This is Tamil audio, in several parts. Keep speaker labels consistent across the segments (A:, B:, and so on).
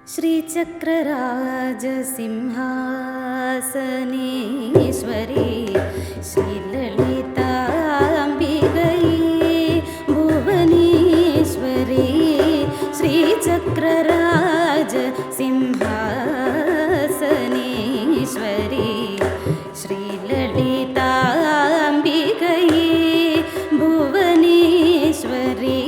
A: श्रीचक्रराजसिंहासनेश्वरी श्रीललिताम्बिकये भुवनेश्वरी श्रीचक्रराजसिंहासनेश्वरी श्रीललिताम्बिकये भुवनेश्वरी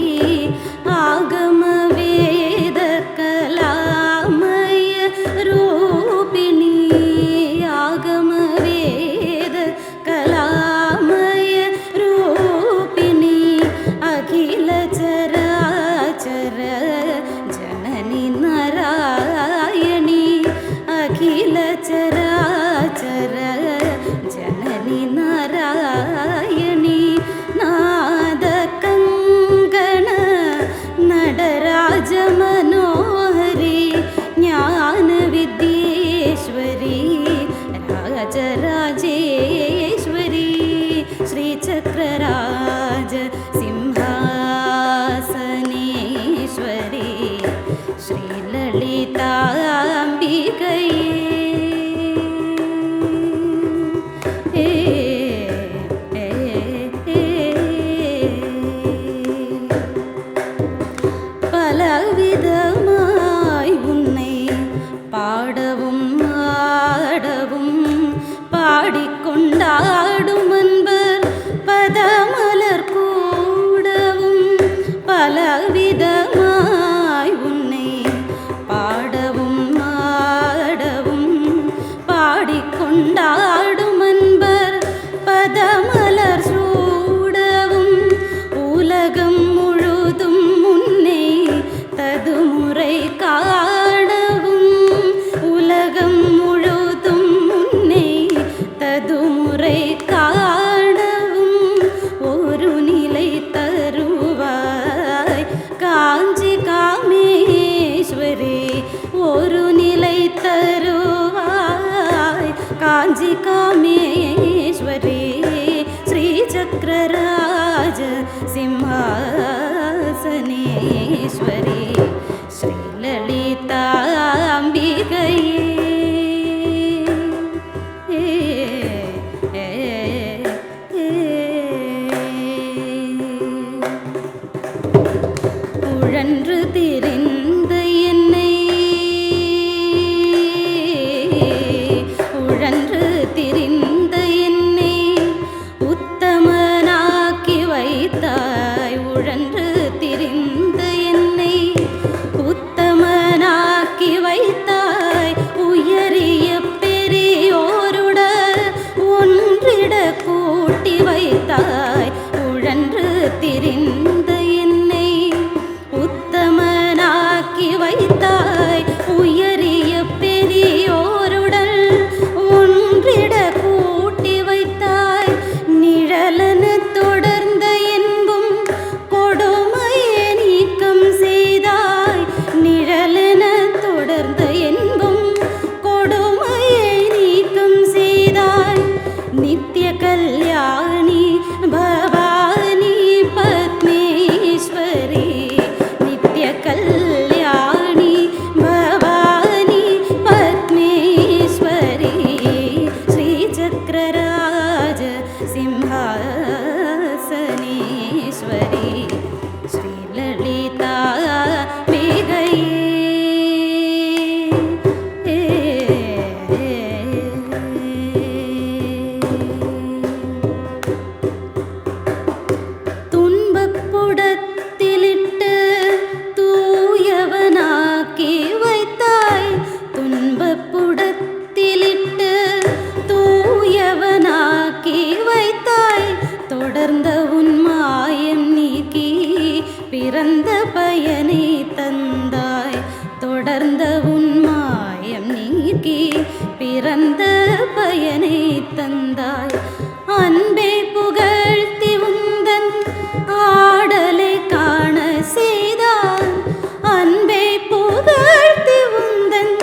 A: मनोहरी ज्ञान विद्येश्वरी राजराजेश्वरी श्रीचक्रराज सिंहासनेश्वरी श्रीललिताम्बिकये பலவிதமாய் உன்னை பாடவும் ஆடவும் பாடிக்கொண்டாடும் அன்பர் பதமலர் கூடவும் பலவிதமாய் உன்னை பாடவும் ஆடவும் பாடிக்கொண்டாடும் அன்பர் பதமலர் சூடவும் உலகம் முழுதும் ததுமுறை காணவும் உலகம் முழுதும் முன்னே ததுமுறை காணவும் ஒரு நிலை தருவாய் காஞ்சி காமேஸ்வரி ஒரு நிலை தருவாய் காஞ்சி காமேஸ்வரி श्रीचक्रराज सिंहासनेश्वरी श्रीललिताम्बिकये உழன்று திரிந்த என்னை உழன்று திரிந்த என்னை உத்தமனாக்கி வைத்தாய் உழன்று திரிந்த என்னை உத்தமனாக்கி வைத்தாய் உயரிய பெரியோருடன் ஒன்றிட கூட்டி வைத்தாய் உழன்று திரிந்த என்னை உத்தமனாக்கி வைத்தாய் உயரிய பெரியோருடன் ஒன்றிட கூட்டி வைத்தாய் நிழலன தொடர்ந்த என்பும் கொடுமையை நீக்கம் செய்தாய் நிழலன தொடர்ந்த என்பும் கொடுமையை நீக்கம் செய்தாய் நித்திய கல்யாணி பவானி பத்மேஸ்வரி நித்திய கல்யாணி பவானி பத்மேஸ்வரி श्रीचक्रराज सिंहासनेश्वरी श्रीललिताम्बिकये துன்பப்புடத்திலிட்டு தூயவனாக்கி வைத்தாய் துன்பப்புடத்திலிட்டு தூயவனாக்கி வைத்தாய் தொடர்ந்த உன் மாயம் நீக்கி பிறந்த பயனை தந்தாய் தொடர்ந்த உன் மாயம் நீக்கி பிறந்த பயனை தந்தாய் அன்பே புகழ்த்தி உந்தன் ஆடலை காண செய்தாய் அன்பே புகழ்த்தி உந்தன்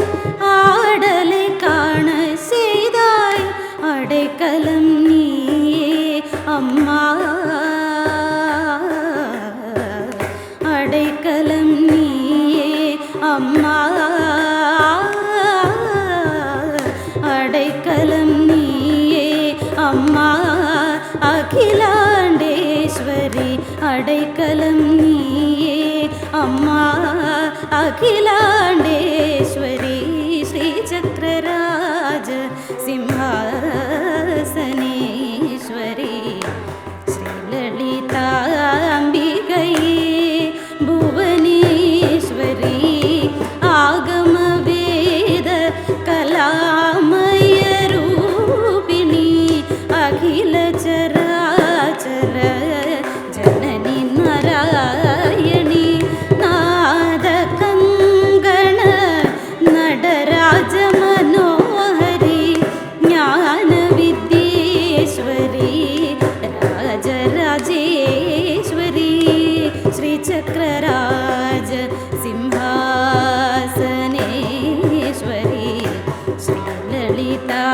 A: ஆடலை காண செய்தாய் அடைக்கலம் நீயே அம்மா அடைக்கலம் நீயே அம்மா अम्मा अखिलाण्डेश्वरी श्रीचक्रराज सिंहासनेश्वरी श्रीललिताम्बिकये भुवनेश्वरी आगमवेद कलामयरूपिणी अखिलचराचर जननी नारायणी नादकङ्गण नटराजमनोहरी ज्ञानविद्येश्वरी राजराजेश्वरी श्रीचक्रराज सिंहासनेश्वरी श्रीललिता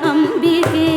A: अम्बिके